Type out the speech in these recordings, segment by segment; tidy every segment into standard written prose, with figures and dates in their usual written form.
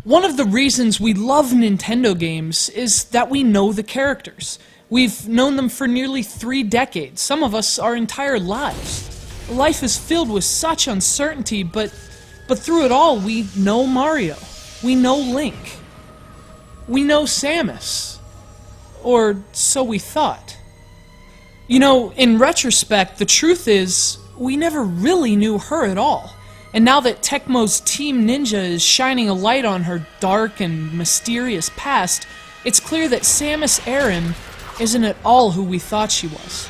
One of the reasons we love Nintendo games is that we know the characters. We've known them for nearly 3 decades, some of us our entire lives. Life is filled with such uncertainty, but through it all we know Mario, we know Link, we know Samus, or so we thought. You know, in retrospect, the truth is, we never really knew her at all. And now that Tecmo's Team Ninja is shining a light on her dark and mysterious past, it's clear that Samus Aran isn't at all who we thought she was.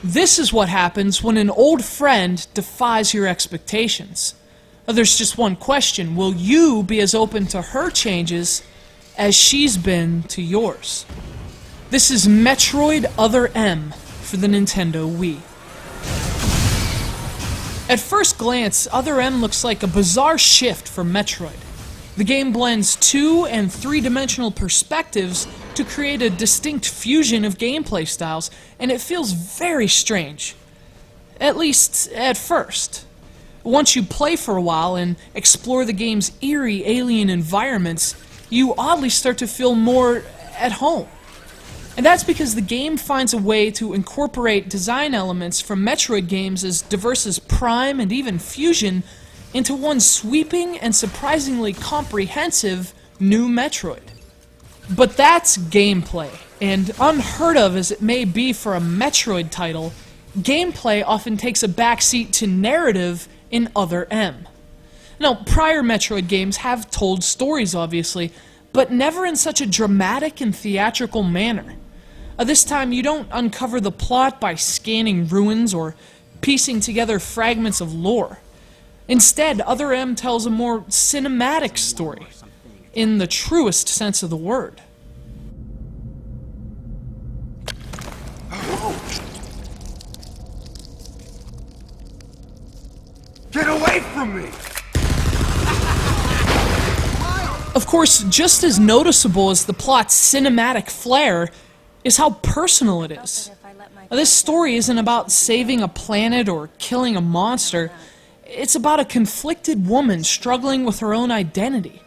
This is what happens when an old friend defies your expectations. There's just one question: will you be as open to her changes as she's been to yours? This is Metroid Other M for the Nintendo Wii. At first glance, Other M looks like a bizarre shift from Metroid. The game blends 2- and 3-dimensional perspectives to create a distinct fusion of gameplay styles, and it feels very strange. At least, at first. Once you play for a while and explore the game's eerie alien environments, you oddly start to feel more at home. And that's because the game finds a way to incorporate design elements from Metroid games as diverse as Prime and even Fusion into one sweeping and surprisingly comprehensive new Metroid. But that's gameplay, and unheard of as it may be for a Metroid title, gameplay often takes a backseat to narrative in Other M. Now, prior Metroid games have told stories, obviously, but never in such a dramatic and theatrical manner. This time, you don't uncover the plot by scanning ruins or piecing together fragments of lore. Instead, Other M tells a more cinematic story, in the truest sense of the word. Get away from me! Of course, just as noticeable as the plot's cinematic flair is how personal it is. This story isn't about saving a planet or killing a monster. It's about a conflicted woman struggling with her own identity.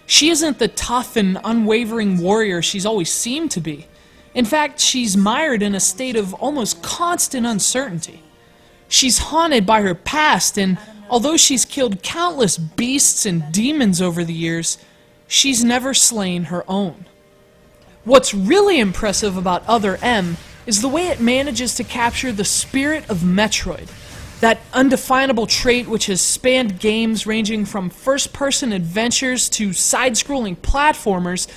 She isn't the tough and unwavering warrior she's always seemed to be. In fact, she's mired in a state of almost constant uncertainty. She's haunted by her past, and although she's killed countless beasts and demons over the years, she's never slain her own. What's really impressive about Other M is the way it manages to capture the spirit of Metroid, that undefinable trait which has spanned games ranging from first-person adventures to side-scrolling platformers,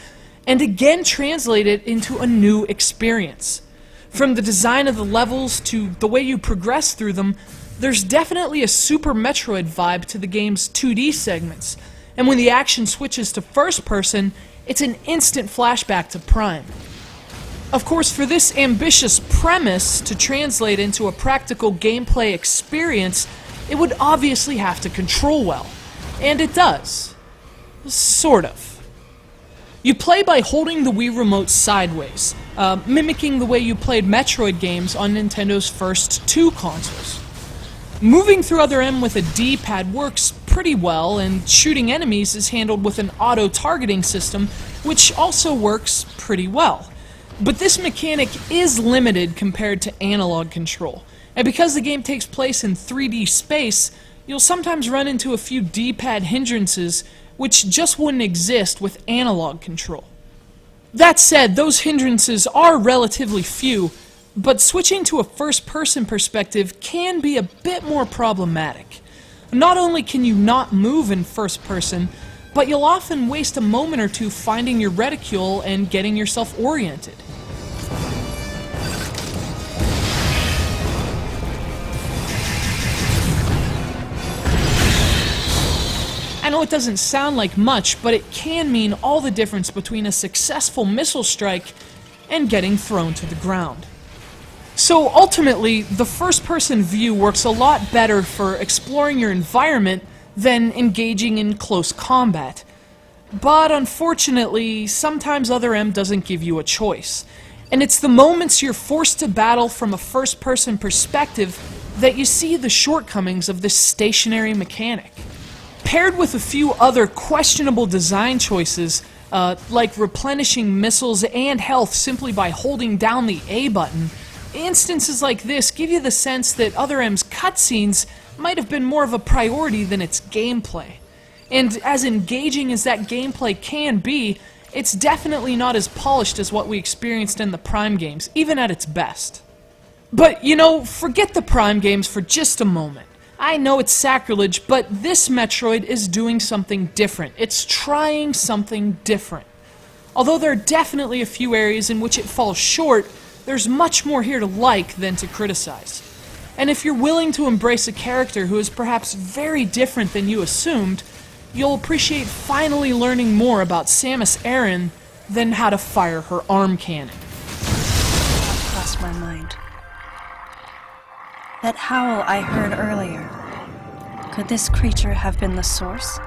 and again translate it into a new experience. From the design of the levels to the way you progress through them, there's definitely a Super Metroid vibe to the game's 2D segments, and when the action switches to first-person, it's an instant flashback to Prime. Of course, for this ambitious premise to translate into a practical gameplay experience, it would obviously have to control well. And it does. Sort of. You play by holding the Wii Remote sideways, mimicking the way you played Metroid games on Nintendo's first 2 consoles. Moving through Other M with a D-pad works pretty well, and shooting enemies is handled with an auto-targeting system, which also works pretty well. But this mechanic is limited compared to analog control, and because the game takes place in 3D space, you'll sometimes run into a few D-pad hindrances which just wouldn't exist with analog control. That said, those hindrances are relatively few, but switching to a first-person perspective can be a bit more problematic. Not only can you not move in first person, but you'll often waste a moment or two finding your reticule and getting yourself oriented. I know it doesn't sound like much, but it can mean all the difference between a successful missile strike and getting thrown to the ground. So ultimately, the first-person view works a lot better for exploring your environment than engaging in close combat. But unfortunately, sometimes Other M doesn't give you a choice. And it's the moments you're forced to battle from a first-person perspective that you see the shortcomings of this stationary mechanic. Paired with a few other questionable design choices, like replenishing missiles and health simply by holding down the A button, instances like this give you the sense that Other M's cutscenes might have been more of a priority than its gameplay. And as engaging as that gameplay can be, it's definitely not as polished as what we experienced in the Prime games, even at its best. But, you know, forget the Prime games for just a moment. I know it's sacrilege, but this Metroid is doing something different. It's trying something different. Although there are definitely a few areas in which it falls short, there's much more here to like than to criticize. And if you're willing to embrace a character who is perhaps very different than you assumed, you'll appreciate finally learning more about Samus Aran than how to fire her arm cannon. That crossed my mind. That howl I heard earlier, could this creature have been the source?